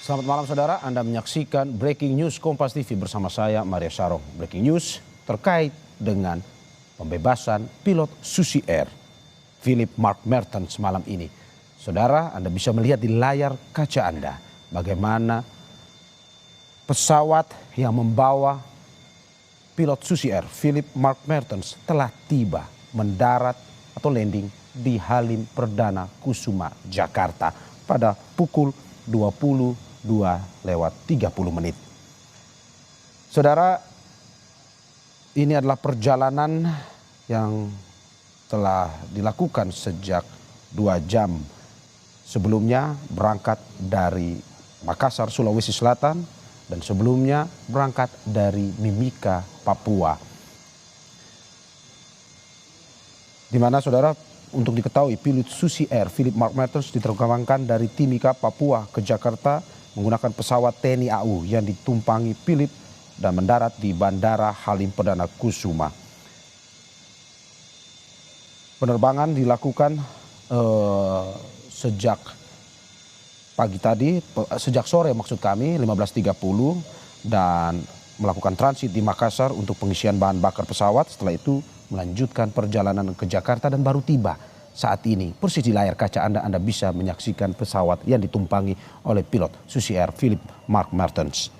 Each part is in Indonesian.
Selamat malam saudara, Anda menyaksikan Breaking News Kompas TV bersama saya Maria Sarong. Breaking News terkait dengan pembebasan pilot Susi Air, Philip Mark Mertens malam ini. Saudara, Anda bisa melihat di layar kaca Anda bagaimana pesawat yang membawa pilot Susi Air, Philip Mark Mertens telah tiba mendarat atau landing di Halim Perdana Kusuma, Jakarta pada pukul 22:30. Saudara, ini adalah perjalanan yang telah dilakukan sejak 2 jam sebelumnya, berangkat dari Makassar, Sulawesi Selatan, dan sebelumnya berangkat dari Mimika, Papua. Di mana saudara, untuk diketahui pilot Susi Air Philip Mark Mertens diterbangkan dari Timika, Papua ke Jakarta menggunakan pesawat TNI AU yang ditumpangi Philip dan mendarat di Bandara Halim Perdana Kusuma. Penerbangan dilakukan sejak pagi tadi, sejak sore maksud kami 15.30, dan melakukan transit di Makassar untuk pengisian bahan bakar pesawat. Setelah itu melanjutkan perjalanan ke Jakarta dan baru tiba saat ini. Persis di layar kaca Anda bisa menyaksikan pesawat yang ditumpangi oleh pilot Susi Air Philip Mark Mertens.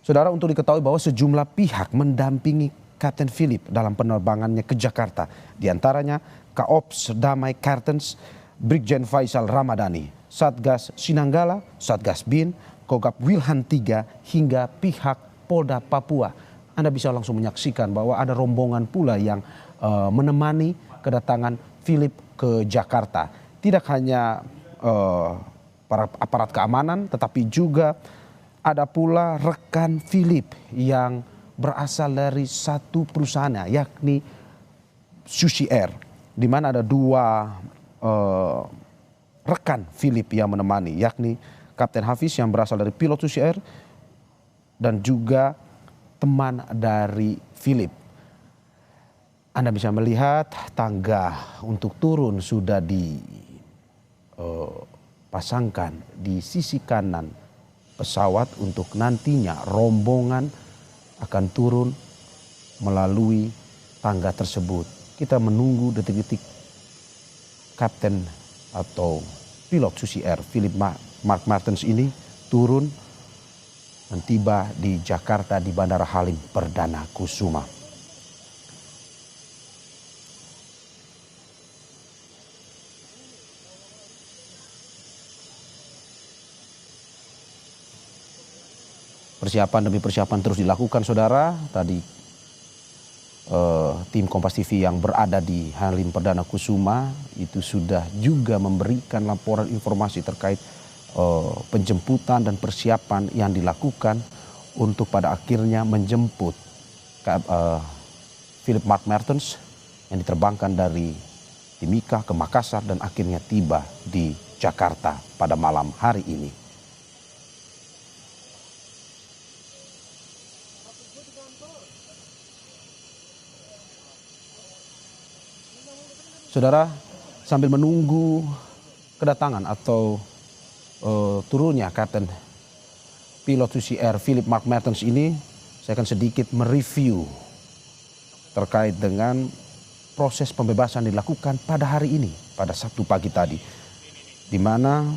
Saudara, untuk diketahui bahwa sejumlah pihak mendampingi Kapten Philip dalam penerbangannya ke Jakarta. Di antaranya Kaops Damai Kartens, Brigjen Faisal Ramadhani, Satgas Sinanggala, Satgas Bin, Kogab Wilhan III, hingga pihak Polda Papua. Anda bisa langsung menyaksikan bahwa ada rombongan pula yang menemani kedatangan Philip ke Jakarta. Tidak hanya para aparat keamanan, tetapi juga ada pula rekan Philip yang berasal dari satu perusahaan, yakni Susi Air, di mana ada 2 rekan Philip yang menemani, yakni Kapten Hafiz yang berasal dari pilot Susi Air dan juga teman dari Philip. Anda bisa melihat tangga untuk turun sudah dipasangkan di sisi kanan pesawat untuk nantinya rombongan akan turun melalui tangga tersebut. Kita menunggu detik-detik Kapten atau pilot Susi Air Philip Mark Mertens ini turun dan tiba di Jakarta di Bandara Halim Perdana Kusuma. Persiapan demi persiapan terus dilakukan saudara. Tadi tim Kompas TV yang berada di Halim Perdana Kusuma itu sudah juga memberikan laporan informasi terkait penjemputan dan persiapan yang dilakukan untuk pada akhirnya menjemput Philip Mark Mertens yang diterbangkan dari Timika ke Makassar dan akhirnya tiba di Jakarta pada malam hari ini. Saudara, sambil menunggu kedatangan atau turunnya Kapten pilot Susi Air Philip Mark Mertens ini, saya akan sedikit mereview terkait dengan proses pembebasan dilakukan pada hari ini, pada Sabtu pagi tadi, di mana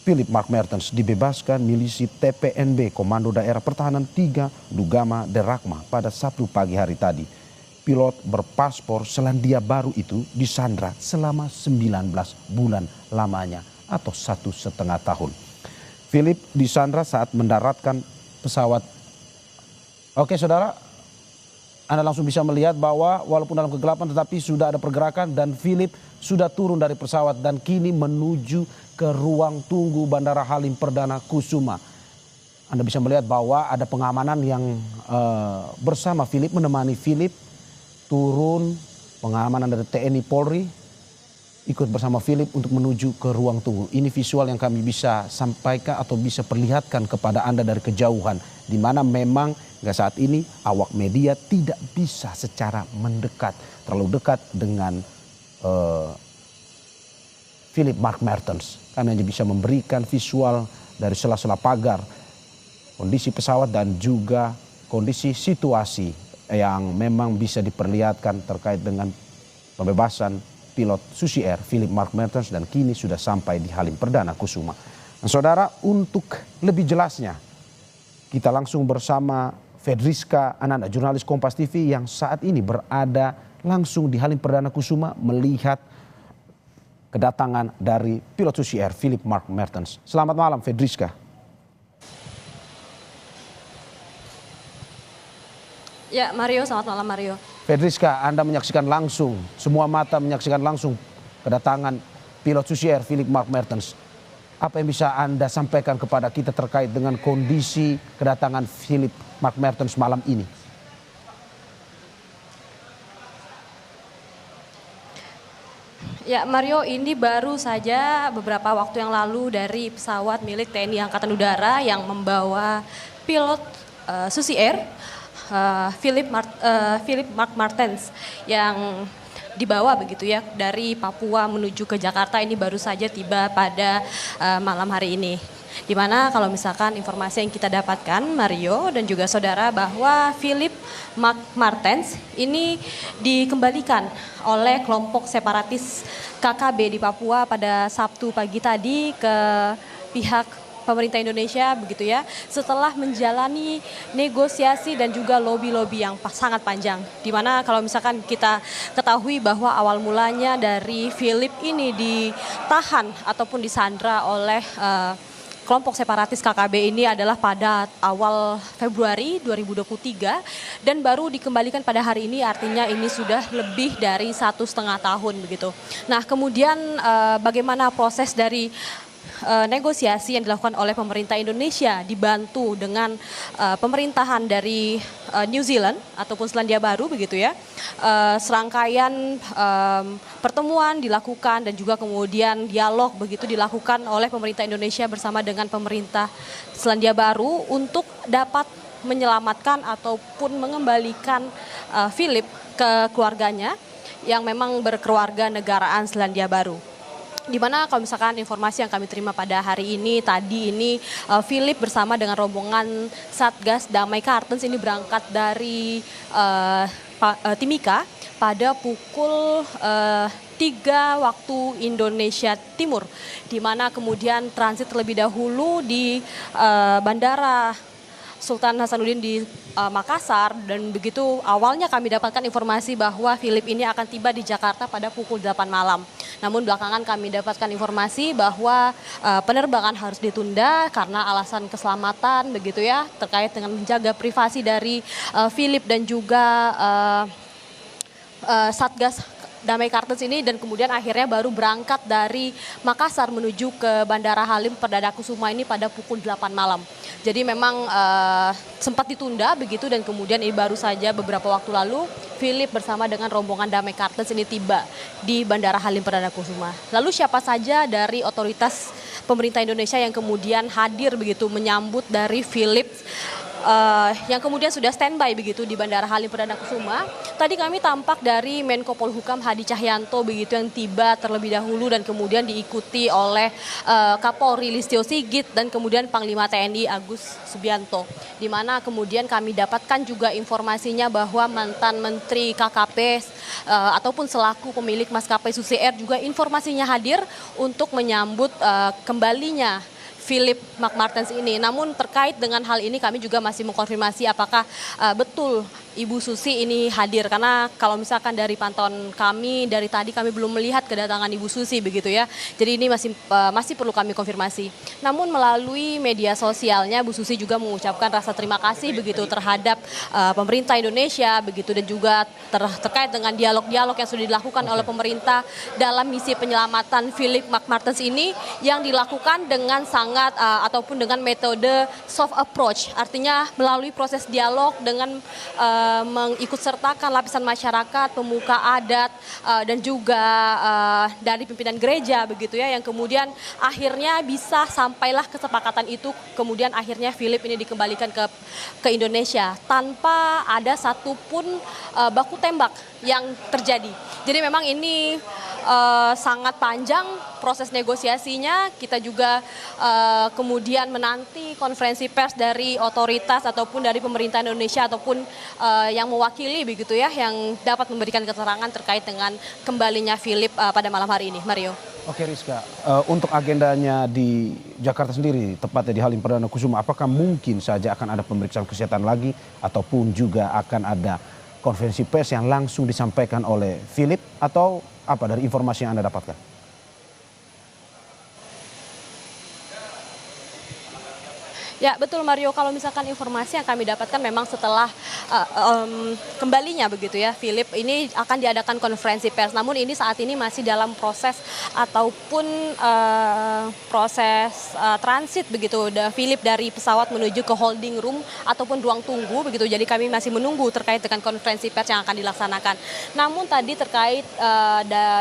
Philip Mark Mertens dibebaskan milisi TPNB Komando Daerah Pertahanan 3 Dugama Derakma pada Sabtu pagi hari tadi. Pilot berpaspor Selandia Baru itu disandra selama 19 bulan lamanya atau 1,5 tahun. Philip disandra saat mendaratkan pesawat. Oke saudara, Anda langsung bisa melihat bahwa walaupun dalam kegelapan tetapi sudah ada pergerakan dan Philip sudah turun dari pesawat dan kini menuju ke ruang tunggu Bandara Halim Perdana Kusuma. Anda bisa melihat bahwa ada pengamanan yang bersama Philip, menemani Philip turun, pengamanan dari TNI Polri ikut bersama Philip untuk menuju ke ruang tunggu. Ini visual yang kami bisa sampaikan atau bisa perlihatkan kepada Anda dari kejauhan, di mana memang hingga saat ini awak media tidak bisa secara mendekat, terlalu dekat dengan Philip Mark Mertens. Kami hanya bisa memberikan visual dari sela-sela pagar kondisi pesawat dan juga kondisi situasi yang memang bisa diperlihatkan terkait dengan pembebasan pilot Susi Air Philip Mark Mertens dan kini sudah sampai di Halim Perdana Kusuma. Nah, saudara, untuk lebih jelasnya kita langsung bersama Fedriska Ananda, jurnalis Kompas TV yang saat ini berada langsung di Halim Perdana Kusuma melihat kedatangan dari pilot Susi Air Philip Mark Mertens. Selamat malam Fedriska. Ya Mario, selamat malam Mario. Fedriska, Anda menyaksikan langsung, semua mata menyaksikan langsung kedatangan pilot Susi Air Philip Mark Mertens. Apa yang bisa Anda sampaikan kepada kita terkait dengan kondisi kedatangan Philip Mark Mertens malam ini? Ya Mario, ini baru saja beberapa waktu yang lalu dari pesawat milik TNI Angkatan Udara yang membawa pilot Susi Air Philip Mark Mertens yang dibawa begitu ya dari Papua menuju ke Jakarta, ini baru saja tiba pada malam hari ini. Dimana kalau misalkan informasi yang kita dapatkan Mario dan juga saudara bahwa Philip Mark Mertens ini dikembalikan oleh kelompok separatis KKB di Papua pada Sabtu pagi tadi ke pihak pemerintah Indonesia begitu ya, setelah menjalani negosiasi dan juga lobby-lobby yang sangat panjang. Dimana kalau misalkan kita ketahui bahwa awal mulanya dari Philip ini ditahan ataupun disandra oleh kelompok separatis KKB ini adalah pada awal Februari 2023 dan baru dikembalikan pada hari ini, artinya ini sudah lebih dari 1,5 tahun begitu. Nah kemudian bagaimana proses dari negosiasi yang dilakukan oleh pemerintah Indonesia dibantu dengan pemerintahan dari New Zealand ataupun Selandia Baru begitu ya. Serangkaian pertemuan dilakukan dan juga kemudian dialog begitu dilakukan oleh pemerintah Indonesia bersama dengan pemerintah Selandia Baru untuk dapat menyelamatkan ataupun mengembalikan Philip ke keluarganya yang memang berkeluarga negaraan Selandia Baru. Di mana kalau misalkan informasi yang kami terima pada hari ini, tadi ini Philip bersama dengan rombongan Satgas Damai Kartens ini berangkat dari Timika pada pukul 3 waktu Indonesia Timur, di mana kemudian transit terlebih dahulu di Bandara Sultan Hasanuddin di Makassar, dan begitu awalnya kami dapatkan informasi bahwa Philip ini akan tiba di Jakarta pada pukul 8 malam. Namun belakangan kami dapatkan informasi bahwa penerbangan harus ditunda karena alasan keselamatan begitu ya, terkait dengan menjaga privasi dari Philip dan juga Satgas Damai Kartens ini, dan kemudian akhirnya baru berangkat dari Makassar menuju ke Bandara Halim Perdana Kusuma ini pada pukul 8 malam. Jadi memang sempat ditunda begitu, dan kemudian ini baru saja beberapa waktu lalu Philip bersama dengan rombongan Damai Kartens ini tiba di Bandara Halim Perdana Kusuma. Lalu siapa saja dari otoritas pemerintah Indonesia yang kemudian hadir begitu menyambut dari Philip yang kemudian sudah standby begitu di Bandara Halim Perdana Kusuma. Tadi kami tampak dari Menko Polhukam Hadi Cahyanto begitu yang tiba terlebih dahulu dan kemudian diikuti oleh Kapolri Listio Sigit dan kemudian Panglima TNI Agus Subianto. Di mana kemudian kami dapatkan juga informasinya bahwa mantan Menteri KKP ataupun selaku pemilik maskapai Susi Air juga informasinya hadir untuk menyambut kembalinya Philip Mark Mertens ini. Namun terkait dengan hal ini kami juga masih mengkonfirmasi apakah betul Ibu Susi ini hadir, karena kalau misalkan dari pantauan kami dari tadi kami belum melihat kedatangan Ibu Susi begitu ya. Jadi ini masih perlu kami konfirmasi. Namun melalui media sosialnya Bu Susi juga mengucapkan rasa terima kasih begitu terhadap pemerintah Indonesia begitu, dan juga terkait dengan dialog-dialog yang sudah dilakukan oleh pemerintah dalam misi penyelamatan Philip Mark Mertens ini yang dilakukan dengan sangat ataupun dengan metode soft approach, artinya melalui proses dialog dengan mengikutsertakan lapisan masyarakat, pemuka adat dan juga dari pimpinan gereja begitu ya, yang kemudian akhirnya bisa sampailah kesepakatan itu, kemudian akhirnya Philip ini dikembalikan ke Indonesia tanpa ada satupun baku tembak yang terjadi. Jadi memang ini sangat panjang proses negosiasinya. Kita juga kemudian menanti konferensi pers dari otoritas ataupun dari pemerintah Indonesia ataupun yang mewakili begitu ya, yang dapat memberikan keterangan terkait dengan kembalinya Philip pada malam hari ini. Mario. Oke Rizka, untuk agendanya di Jakarta sendiri, tepatnya di Halim Perdana Kusuma, apakah mungkin saja akan ada pemeriksaan kesehatan lagi ataupun juga akan ada konferensi pers yang langsung disampaikan oleh Philip, atau apa dari informasi yang Anda dapatkan? Ya betul Mario, kalau misalkan informasi yang kami dapatkan memang setelah kembalinya begitu ya Philip ini akan diadakan konferensi pers. Namun ini saat ini masih dalam proses ataupun proses transit begitu Philip dari pesawat menuju ke holding room ataupun ruang tunggu begitu. Jadi kami masih menunggu terkait dengan konferensi pers yang akan dilaksanakan. Namun tadi terkait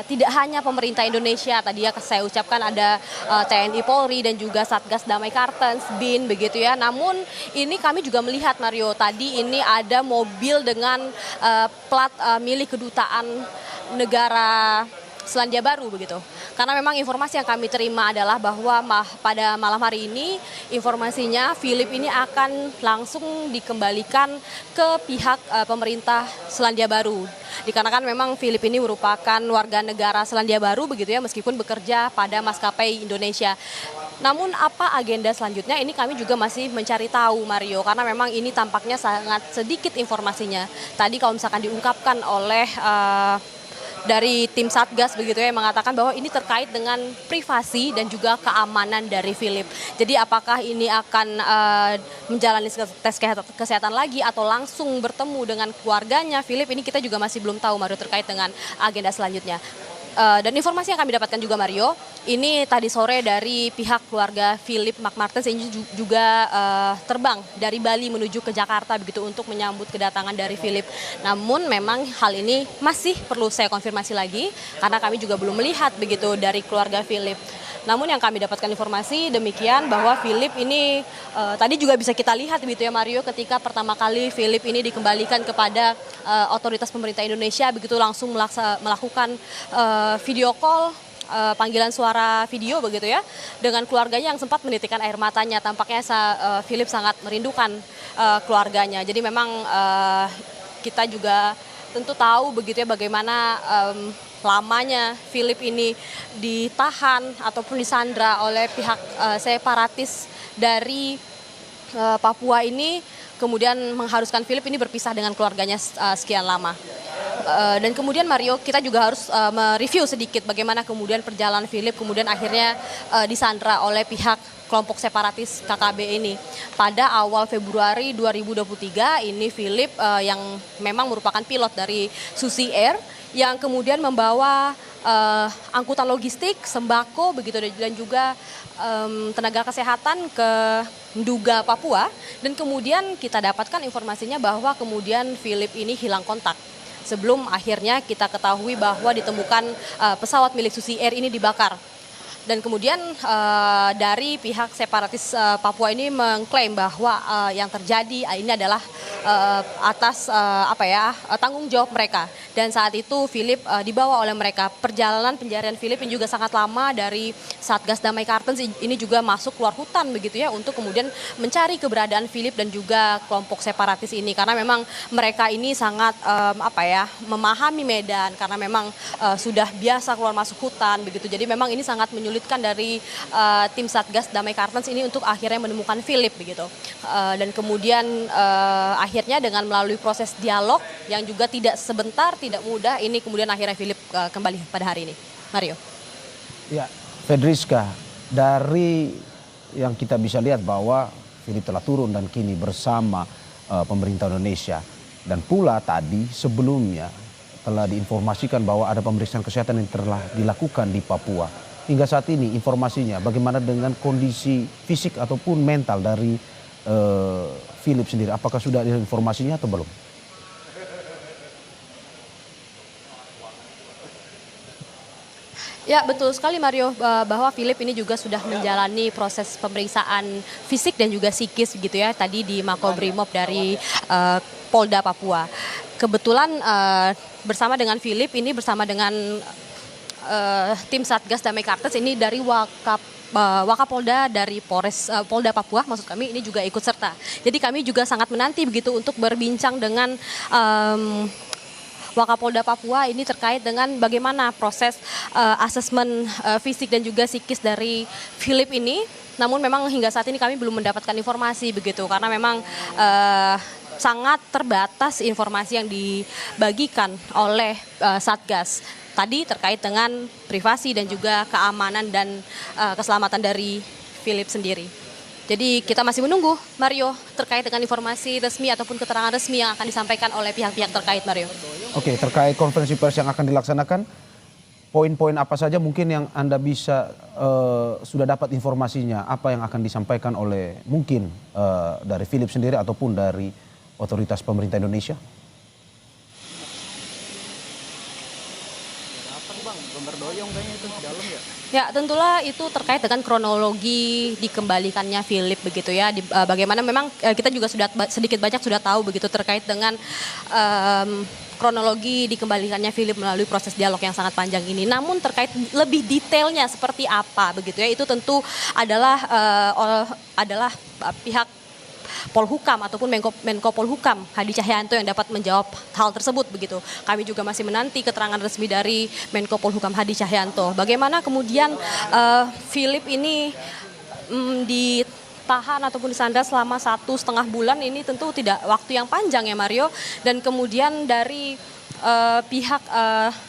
tidak hanya pemerintah Indonesia, tadi ya saya ucapkan ada TNI Polri dan juga Satgas Damai Kartens, BIN begitu ya. Namun ini kami juga melihat Mario, tadi ini ada mobil dengan plat milik kedutaan negara Selandia Baru begitu. Karena memang informasi yang kami terima adalah bahwa pada malam hari ini informasinya Philip ini akan langsung dikembalikan ke pihak pemerintah Selandia Baru. Dikarenakan memang Philip ini merupakan warga negara Selandia Baru begitu ya, meskipun bekerja pada maskapai Indonesia. Namun apa agenda selanjutnya ini kami juga masih mencari tahu Mario, karena memang ini tampaknya sangat sedikit informasinya. Tadi kalau misalkan diungkapkan oleh dari tim Satgas begitu ya, yang mengatakan bahwa ini terkait dengan privasi dan juga keamanan dari Philip. Jadi apakah ini akan menjalani tes kesehatan lagi atau langsung bertemu dengan keluarganya Philip, ini kita juga masih belum tahu Mario terkait dengan agenda selanjutnya. Dan informasi yang kami dapatkan juga Mario, ini tadi sore dari pihak keluarga Philip McMartens ini juga terbang dari Bali menuju ke Jakarta begitu untuk menyambut kedatangan dari Philip. Namun memang hal ini masih perlu saya konfirmasi lagi karena kami juga belum melihat begitu dari keluarga Philip. Namun yang kami dapatkan informasi demikian bahwa Philip ini tadi juga bisa kita lihat begitu ya Mario, ketika pertama kali Philip ini dikembalikan kepada otoritas pemerintah Indonesia begitu langsung melakukan video call, panggilan suara video begitu ya dengan keluarganya yang sempat menitikkan air matanya. Tampaknya Philip sangat merindukan keluarganya. Jadi memang kita juga tentu tahu begitu ya bagaimana lamanya Philip ini ditahan ataupun disandra oleh pihak separatis dari Papua ini, kemudian mengharuskan Philip ini berpisah dengan keluarganya sekian lama. Dan kemudian Mario, kita juga harus mereview sedikit bagaimana kemudian perjalanan Philip kemudian akhirnya disandra oleh pihak kelompok separatis KKB ini. Pada awal Februari 2023 ini Philip yang memang merupakan pilot dari Susi Air yang kemudian membawa angkutan logistik, sembako begitu dan juga tenaga kesehatan ke Nduga, Papua. Dan kemudian kita dapatkan informasinya bahwa kemudian Philip ini hilang kontak. Sebelum akhirnya kita ketahui bahwa ditemukan pesawat milik Susi Air ini dibakar. Dan kemudian dari pihak separatis Papua ini mengklaim bahwa yang terjadi ini adalah atas tanggung jawab mereka. Dan saat itu Philip dibawa oleh mereka. Perjalanan pencarian Philip ini juga sangat lama, dari Satgas Damai Kartens ini juga masuk keluar hutan begitu ya untuk kemudian mencari keberadaan Philip dan juga kelompok separatis ini, karena memang mereka ini sangat memahami medan karena memang sudah biasa keluar masuk hutan begitu. Jadi memang ini sangat menyulitkan dari tim Satgas Damai Kartens ini untuk akhirnya menemukan Philip begitu. Dan kemudian akhirnya dengan melalui proses dialog yang juga tidak sebentar, tidak mudah, ini kemudian akhirnya Philip kembali pada hari ini. Mario. Ya, Fedriska, dari yang kita bisa lihat bahwa Philip telah turun dan kini bersama pemerintah Indonesia. Dan pula tadi sebelumnya telah diinformasikan bahwa ada pemeriksaan kesehatan yang telah dilakukan di Papua. Hingga saat ini informasinya bagaimana dengan kondisi fisik ataupun mental dari Philip sendiri? Apakah sudah ada informasinya atau belum? Ya betul sekali Mario, bahwa Philip ini juga sudah menjalani proses pemeriksaan fisik dan juga psikis gitu ya tadi di Makobrimob dari Polda Papua. Kebetulan bersama dengan Philip ini bersama dengan tim Satgas Damai Kartens ini dari Wakapolda dari Polda Papua, maksud kami ini juga ikut serta. Jadi kami juga sangat menanti begitu untuk berbincang dengan Wakapolda Papua ini terkait dengan bagaimana proses asesmen fisik dan juga psikis dari Philip ini. Namun memang hingga saat ini kami belum mendapatkan informasi begitu karena memang sangat terbatas informasi yang dibagikan oleh Satgas. Tadi terkait dengan privasi dan juga keamanan dan keselamatan dari Philip sendiri. Jadi kita masih menunggu, Mario, terkait dengan informasi resmi ataupun keterangan resmi yang akan disampaikan oleh pihak-pihak terkait, Mario. Oke, terkait konferensi pers yang akan dilaksanakan, poin-poin apa saja mungkin yang Anda bisa sudah dapat informasinya, apa yang akan disampaikan oleh mungkin dari Philip sendiri ataupun dari otoritas pemerintah Indonesia? Ya, tentulah itu terkait dengan kronologi dikembalikannya Philip begitu ya. Bagaimana memang kita juga sudah sedikit banyak sudah tahu begitu terkait dengan kronologi dikembalikannya Philip melalui proses dialog yang sangat panjang ini. Namun terkait lebih detailnya seperti apa begitu ya, itu tentu adalah pihak Polhukam ataupun Menko Polhukam Hadi Cahyanto yang dapat menjawab hal tersebut begitu. Kami juga masih menanti keterangan resmi dari Menko Polhukam Hadi Cahyanto. Bagaimana kemudian Philip ini ditahan ataupun disandra selama 1,5 bulan, ini tentu tidak waktu yang panjang ya Mario. Dan kemudian dari pihak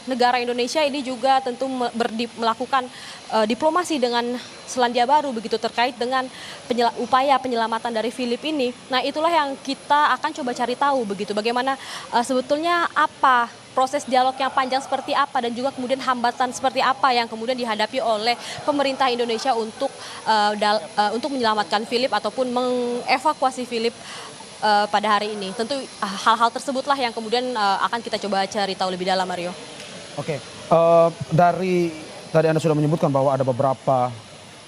negara Indonesia ini juga tentu melakukan diplomasi dengan Selandia Baru begitu terkait dengan upaya penyelamatan dari Philip ini. Nah, itulah yang kita akan coba cari tahu begitu, bagaimana sebetulnya apa proses dialog yang panjang seperti apa dan juga kemudian hambatan seperti apa yang kemudian dihadapi oleh pemerintah Indonesia untuk menyelamatkan Philip ataupun mengevakuasi Philip pada hari ini. Tentu hal-hal tersebutlah yang kemudian akan kita coba cari tahu lebih dalam, Mario. Oke, dari tadi Anda sudah menyebutkan bahwa ada beberapa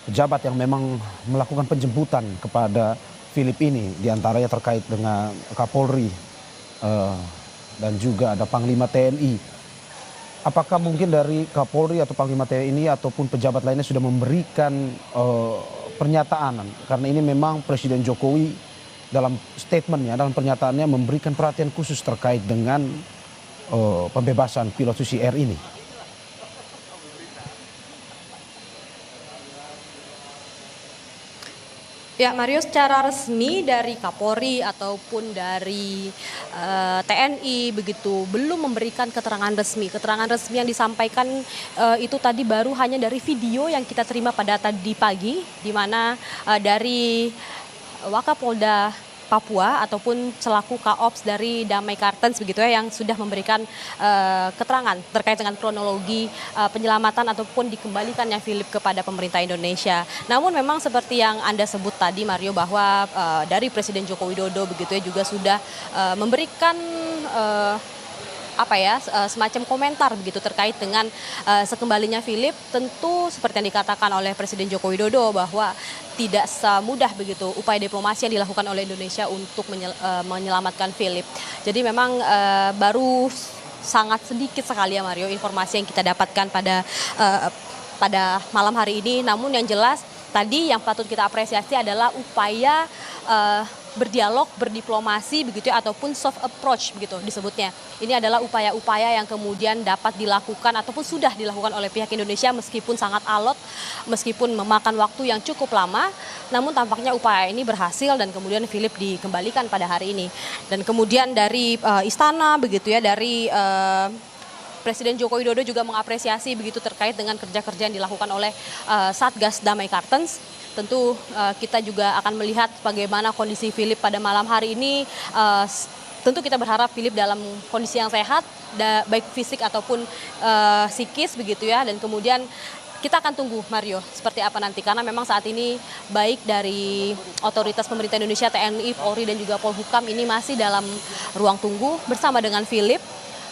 pejabat yang memang melakukan penjemputan kepada Philip ini, diantaranya terkait dengan Kapolri dan juga ada Panglima TNI. Apakah mungkin dari Kapolri atau Panglima TNI ini ataupun pejabat lainnya sudah memberikan pernyataan? Karena ini memang Presiden Jokowi dalam statementnya, dalam pernyataannya memberikan perhatian khusus terkait dengan pembebasan pilot Susi Air ini. Ya Mario, secara resmi dari Kapolri ataupun dari TNI begitu belum memberikan keterangan resmi. Keterangan resmi yang disampaikan itu tadi baru hanya dari video yang kita terima pada tadi pagi, di mana dari Wakapolda Papua ataupun selaku Kaops dari Damai Kartens begitu ya, yang sudah memberikan keterangan terkait dengan kronologi penyelamatan ataupun dikembalikannya Philip kepada pemerintah Indonesia. Namun memang seperti yang Anda sebut tadi Mario, bahwa dari Presiden Joko Widodo begitu ya juga sudah memberikan semacam komentar begitu terkait dengan sekembalinya Philip. Tentu seperti yang dikatakan oleh Presiden Joko Widodo bahwa tidak semudah begitu upaya diplomasi yang dilakukan oleh Indonesia untuk menyelamatkan Philip. Jadi memang baru sangat sedikit sekali ya Mario informasi yang kita dapatkan pada malam hari ini. Namun yang jelas tadi yang patut kita apresiasi adalah upaya berdialog, berdiplomasi begitu ya, ataupun soft approach begitu disebutnya. Ini adalah upaya-upaya yang kemudian dapat dilakukan ataupun sudah dilakukan oleh pihak Indonesia meskipun sangat alot, meskipun memakan waktu yang cukup lama, namun tampaknya upaya ini berhasil dan kemudian Philip dikembalikan pada hari ini. Dan kemudian dari istana begitu ya, dari Presiden Joko Widodo juga mengapresiasi begitu terkait dengan kerja-kerja yang dilakukan oleh Satgas Damai Kartens. Tentu kita juga akan melihat bagaimana kondisi Philip pada malam hari ini. Tentu kita berharap Philip dalam kondisi yang sehat, baik fisik ataupun psikis begitu ya. Dan kemudian kita akan tunggu Mario seperti apa nanti, karena memang saat ini baik dari otoritas pemerintah Indonesia, TNI, Polri dan juga Polhukam ini masih dalam ruang tunggu bersama dengan Philip.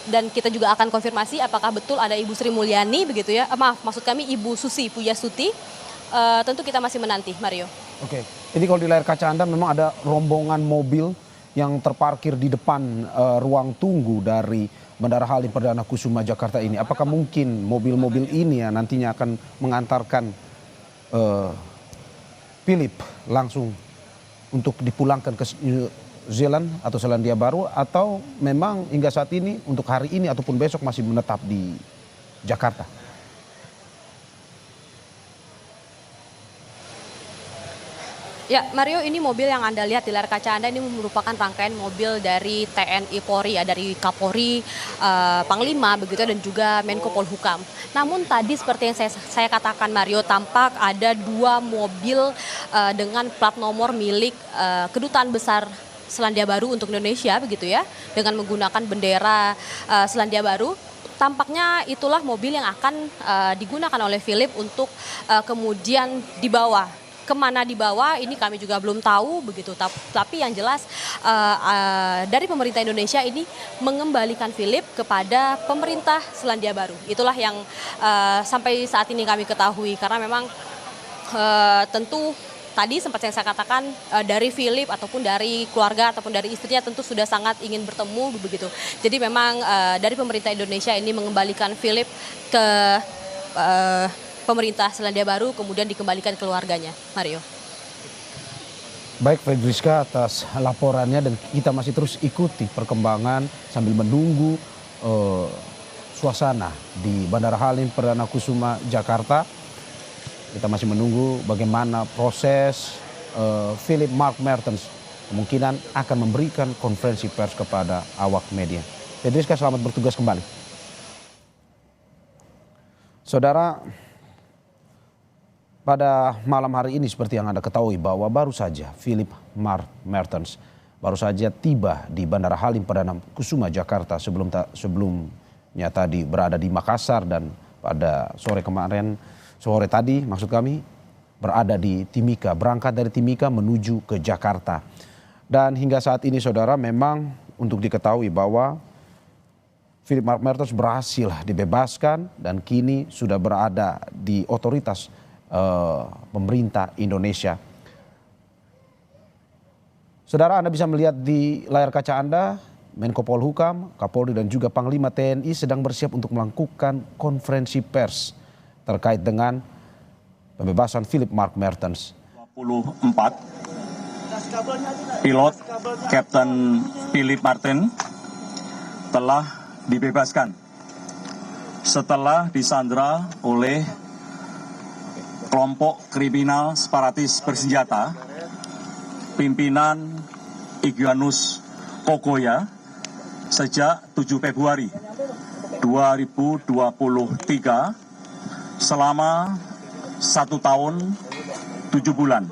Dan kita juga akan konfirmasi apakah betul ada Ibu Sri Mulyani begitu ya. Maksud kami Ibu Susi Pujastuti. Tentu kita masih menanti, Mario. Oke, ini kalau di layar kaca Anda memang ada rombongan mobil yang terparkir di depan ruang tunggu dari Bandara Halim Perdana Kusuma Jakarta ini. Apakah mungkin mobil-mobil ini ya nantinya akan mengantarkan Philip langsung untuk dipulangkan ke New Zealand atau Selandia Baru, atau memang hingga saat ini untuk hari ini ataupun besok masih menetap di Jakarta? Ya, Mario, ini mobil yang Anda lihat di layar kaca Anda ini merupakan rangkaian mobil dari TNI Polri, ya, dari Kapolri, Panglima, begitu, dan juga Menko Polhukam. Namun tadi seperti yang saya katakan, Mario, tampak ada 2 mobil dengan plat nomor milik Kedutaan Besar Selandia Baru untuk Indonesia, begitu ya, dengan menggunakan bendera Selandia Baru. Tampaknya itulah mobil yang akan digunakan oleh Philip untuk kemudian dibawa. Kemana dibawa ini kami juga belum tahu, begitu. Tapi yang jelas dari pemerintah Indonesia ini mengembalikan Philip kepada pemerintah Selandia Baru. Itulah yang sampai saat ini kami ketahui, karena memang tentu tadi sempat saya katakan dari Philip ataupun dari keluarga ataupun dari istrinya tentu sudah sangat ingin bertemu, begitu. Jadi memang dari pemerintah Indonesia ini mengembalikan Philip ke pemerintah Selandia Baru, kemudian dikembalikan keluarganya. Mario. Baik, Fedriska, atas laporannya, dan kita masih terus ikuti perkembangan sambil menunggu suasana di Bandara Halim Perdana Kusuma Jakarta. Kita masih menunggu bagaimana proses Philip Mark Mertens kemungkinan akan memberikan konferensi pers kepada awak media. Fedriska, selamat bertugas kembali. Saudara, pada malam hari ini seperti yang Anda ketahui bahwa baru saja Philip Mark Mertens baru saja tiba di Bandara Halim Perdana Kusuma Jakarta sebelumnya tadi berada di Makassar, dan pada sore tadi maksud kami berada di Timika, berangkat dari Timika menuju ke Jakarta. Dan hingga saat ini saudara, memang untuk diketahui bahwa Philip Mark Mertens berhasil dibebaskan dan kini sudah berada di otoritas pemerintah Indonesia. Saudara, Anda bisa melihat di layar kaca Anda, Menko Polhukam, Kapolri, dan juga Panglima TNI sedang bersiap untuk melakukan konferensi pers terkait dengan pembebasan Philip Mark Mertens. 24 pilot Kapten Philip Martin telah dibebaskan setelah disandra oleh kelompok kriminal separatis bersenjata pimpinan Igyanus Kogoya sejak 7 Februari 2023 selama 1 tahun 7 bulan.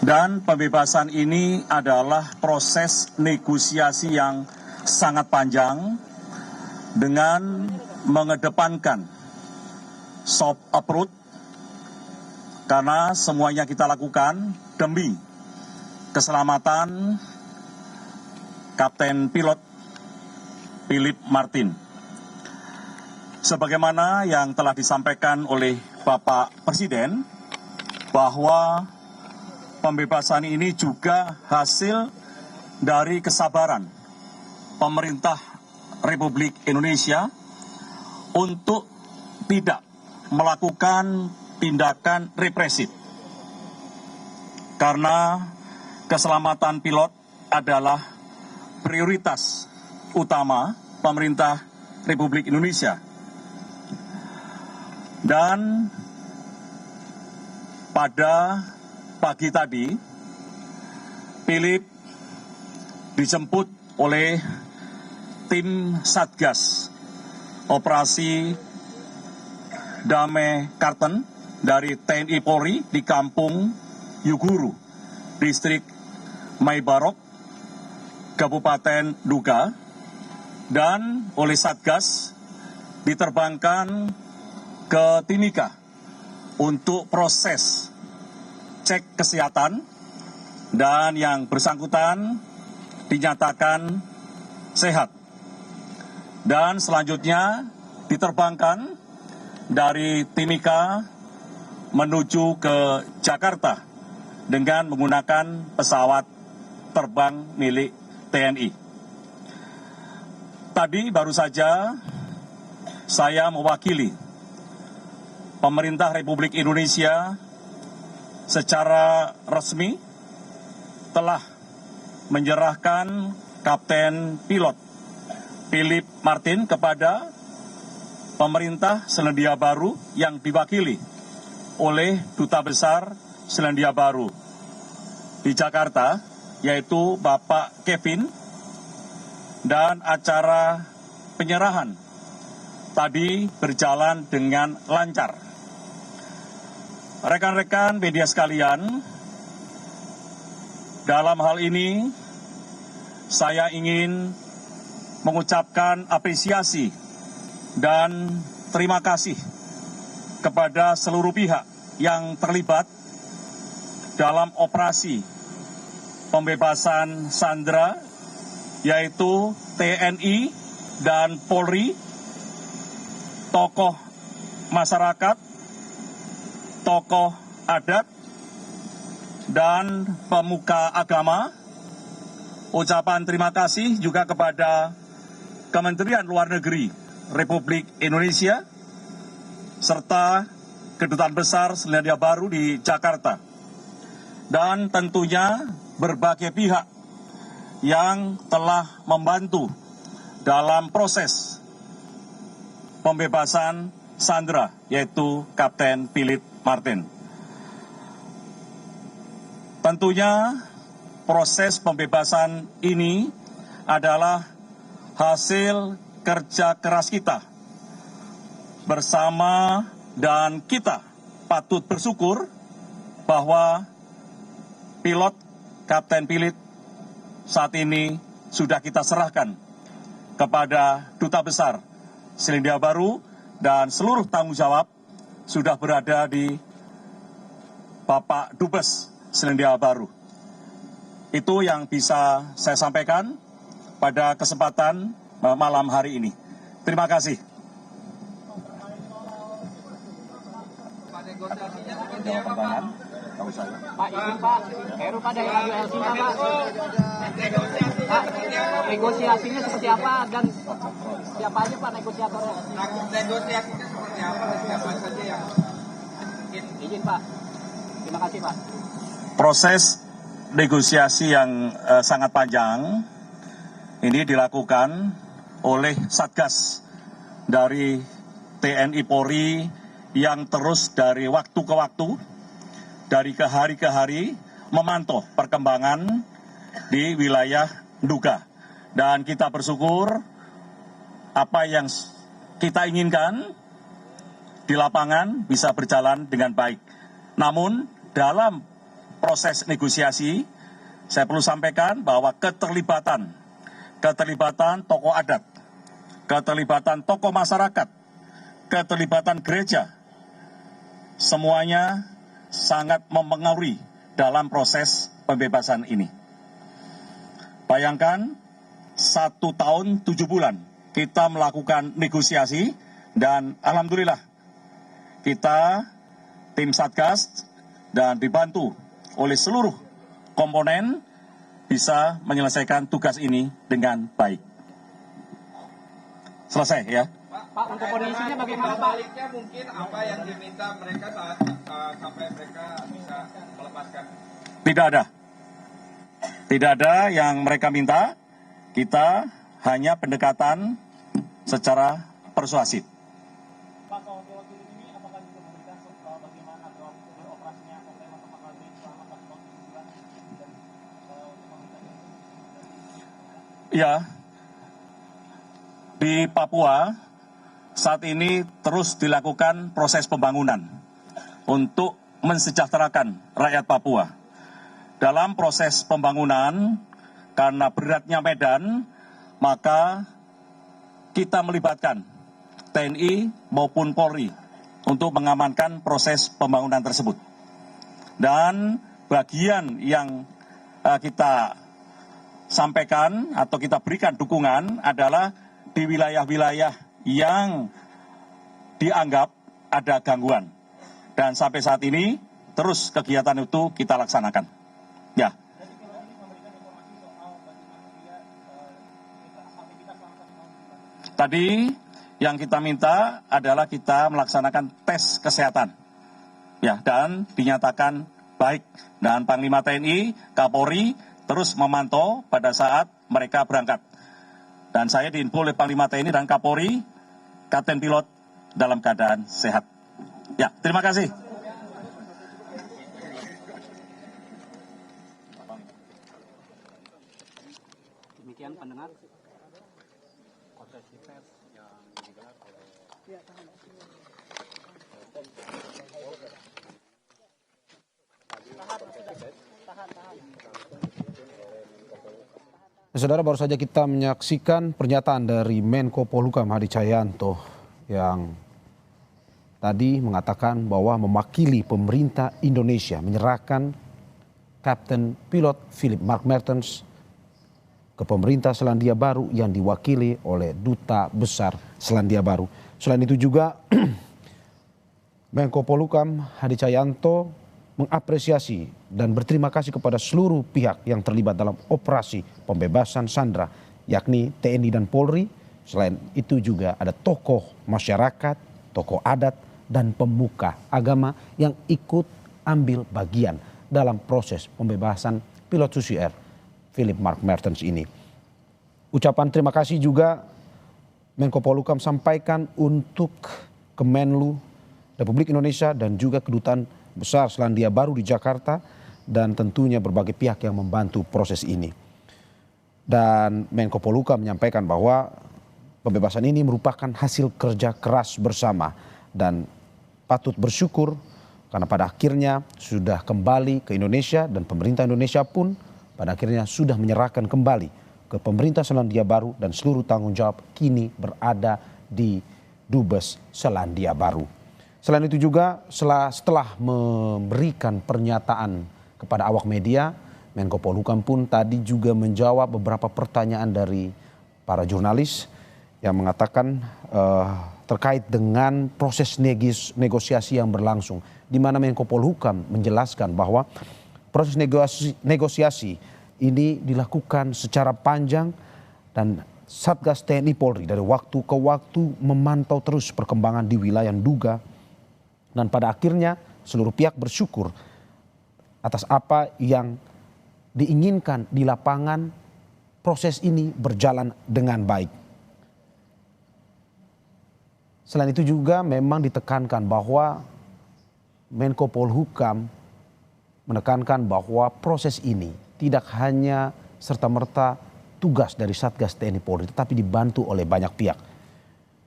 Dan pembebasan ini adalah proses negosiasi yang sangat panjang dengan mengedepankan soft approach, karena semuanya kita lakukan demi keselamatan Kapten Pilot Philip Martin. Sebagaimana yang telah disampaikan oleh Bapak Presiden, bahwa pembebasan ini juga hasil dari kesabaran pemerintah Republik Indonesia untuk tidak melakukan tindakan represif, karena keselamatan pilot adalah prioritas utama pemerintah Republik Indonesia. Dan pada pagi tadi Philip dijemput oleh tim Satgas Operasi Damai Karten dari TNI Polri di Kampung Yuguru, Distrik Maibarok, Kabupaten Duga, dan oleh Satgas diterbangkan ke Timika untuk proses cek kesehatan, dan yang bersangkutan dinyatakan sehat. Dan selanjutnya diterbangkan dari Timika menuju ke Jakarta dengan menggunakan pesawat terbang milik TNI. Tadi baru saja saya mewakili pemerintah Republik Indonesia secara resmi telah menyerahkan Kapten Pilot Philip Martin kepada pemerintah Selandia Baru yang diwakili oleh Duta Besar Selandia Baru di Jakarta, yaitu Bapak Kevin, dan acara penyerahan tadi berjalan dengan lancar. Rekan-rekan media sekalian, dalam hal ini saya ingin mengucapkan apresiasi dan terima kasih kepada seluruh pihak yang terlibat dalam operasi pembebasan sandera, yaitu TNI dan Polri, tokoh masyarakat, tokoh adat, dan pemuka agama. Ucapan terima kasih juga kepada Kementerian Luar Negeri Republik Indonesia serta Kedutaan Besar Selandia Baru di Jakarta. Dan tentunya berbagai pihak yang telah membantu dalam proses pembebasan sandera, yaitu Kapten Philip Martin. Tentunya proses pembebasan ini adalah hasil kerja keras kita bersama, dan kita patut bersyukur bahwa pilot Kapten Philip saat ini sudah kita serahkan kepada Duta Besar Selandia Baru, dan seluruh tanggung jawab sudah berada di Bapak Dubes Selandia Baru. Itu yang bisa saya sampaikan pada kesempatan malam hari ini. Terima kasih. Pak, izin Pak, Heru pada LC Pak. Negosiasinya seperti apa dan siapa aja Pak negosiatornya? Negosiasinya seperti apa dan siapa saja yang izin Pak. Terima kasih Pak. Proses negosiasi yang sangat panjang ini dilakukan oleh Satgas dari TNI Polri yang terus dari waktu ke waktu, dari ke hari memantau perkembangan di wilayah Nduga. Dan kita bersyukur apa yang kita inginkan di lapangan bisa berjalan dengan baik. Namun dalam proses negosiasi, saya perlu sampaikan bahwa keterlibatan tokoh adat, keterlibatan tokoh masyarakat, keterlibatan gereja, semuanya sangat mempengaruhi dalam proses pembebasan ini. Bayangkan 1 tahun 7 bulan kita melakukan negosiasi, dan alhamdulillah kita tim Satgas dan dibantu oleh seluruh komponen bisa menyelesaikan tugas ini dengan baik. Selesai ya. Pak, untuk kondisinya bagaimana Pak? baliknya mungkin apa yang diminta mereka saat sampai mereka bisa melepaskan? Tidak ada yang mereka minta. Kita hanya pendekatan secara persuasif. Pak, kalau pilot ini apakah bisa memberikan bagaimana operasinya sampai pertama kali selama 1 tahun 7 bulan dan Ya, di Papua saat ini terus dilakukan proses pembangunan untuk mensejahterakan rakyat Papua. Dalam proses pembangunan, karena beratnya medan, maka kita melibatkan TNI maupun Polri untuk mengamankan proses pembangunan tersebut. Dan bagian yang kita sampaikan atau kita berikan dukungan adalah di wilayah-wilayah yang dianggap ada gangguan. Dan sampai saat ini terus kegiatan itu kita laksanakan. Ya. Tadi yang kita minta adalah kita melaksanakan tes kesehatan, ya, dan dinyatakan baik. Dan Panglima TNI, Kapolri terus memantau pada saat mereka berangkat. Dan saya diinfo oleh Panglima TNI dan Kapolri, Kapten Pilot dalam keadaan sehat. Ya, terima kasih. Demikian pendengar konferensi pers yang digelar oleh Saudara, baru saja kita menyaksikan pernyataan dari Menko Polhukam Hadi Cahyanto yang tadi mengatakan bahwa mewakili pemerintah Indonesia menyerahkan Kapten Pilot Philip Mark Mertens ke pemerintah Selandia Baru yang diwakili oleh Duta Besar Selandia Baru. Selain itu juga Menko Polhukam Hadi Cahyanto mengapresiasi dan berterima kasih kepada seluruh pihak yang terlibat dalam operasi pembebasan sandera, yakni TNI dan Polri. Selain itu juga ada tokoh masyarakat, tokoh adat, dan pemuka agama yang ikut ambil bagian dalam proses pembebasan pilot Susi Air Philip Mark Mertens ini. Ucapan terima kasih juga Menko Polhukam sampaikan untuk Kemenlu Republik Indonesia dan juga Kedutaan Besar Selandia Baru di Jakarta dan tentunya berbagai pihak yang membantu proses ini. Dan Menko Polhukam menyampaikan bahwa pembebasan ini merupakan hasil kerja keras bersama dan patut bersyukur karena pada akhirnya sudah kembali ke Indonesia dan pemerintah Indonesia pun pada akhirnya sudah menyerahkan kembali ke pemerintah Selandia Baru dan seluruh tanggung jawab kini berada di Dubes Selandia Baru. Selain itu juga setelah memberikan pernyataan kepada awak media, Menko Polhukam pun tadi juga menjawab beberapa pertanyaan dari para jurnalis yang mengatakan terkait dengan proses negosiasi yang berlangsung, di mana Menko Polhukam menjelaskan bahwa proses negosiasi ini dilakukan secara panjang dan Satgas TNI Polri dari waktu ke waktu memantau terus perkembangan di wilayah Nduga. Dan pada akhirnya seluruh pihak bersyukur atas apa yang diinginkan di lapangan, proses ini berjalan dengan baik. Selain itu juga memang ditekankan bahwa Menko Polhukam menekankan bahwa proses ini tidak hanya serta-merta tugas dari Satgas TNI Polri, tetapi dibantu oleh banyak pihak.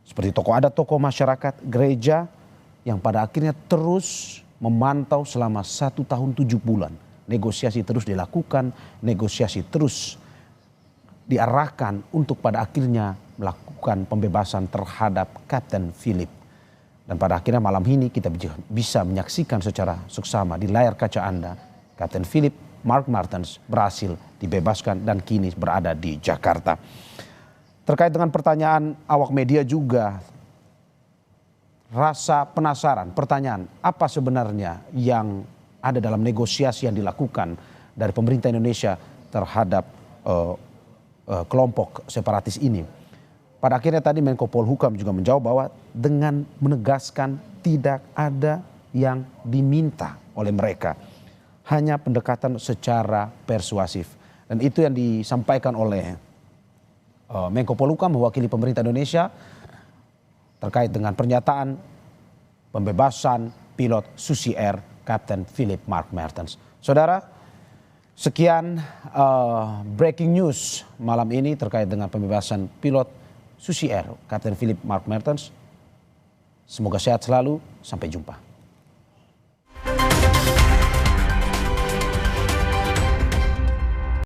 Seperti tokoh adat, tokoh masyarakat, gereja, yang pada akhirnya terus memantau selama 1 tahun 7 bulan. Negosiasi terus dilakukan, negosiasi terus diarahkan untuk pada akhirnya melakukan pembebasan terhadap Kapten Philip. Dan pada akhirnya malam ini kita bisa menyaksikan secara seksama di layar kaca Anda, Kapten Philip Mark Mertens berhasil dibebaskan dan kini berada di Jakarta. Terkait dengan pertanyaan awak media juga, rasa penasaran, pertanyaan apa sebenarnya yang ada dalam negosiasi yang dilakukan dari pemerintah Indonesia terhadap kelompok separatis ini. Pada akhirnya tadi Menko Polhukam juga menjawab bahwa dengan menegaskan tidak ada yang diminta oleh mereka, hanya pendekatan secara persuasif. Dan itu yang disampaikan oleh Menko Polhukam mewakili pemerintah Indonesia terkait dengan pernyataan pembebasan pilot Susi Air Kapten Philip Mark Mertens. Saudara, sekian breaking news malam ini terkait dengan pembebasan pilot Susi Air Kapten Philip Mark Mertens. Semoga sehat selalu, sampai jumpa.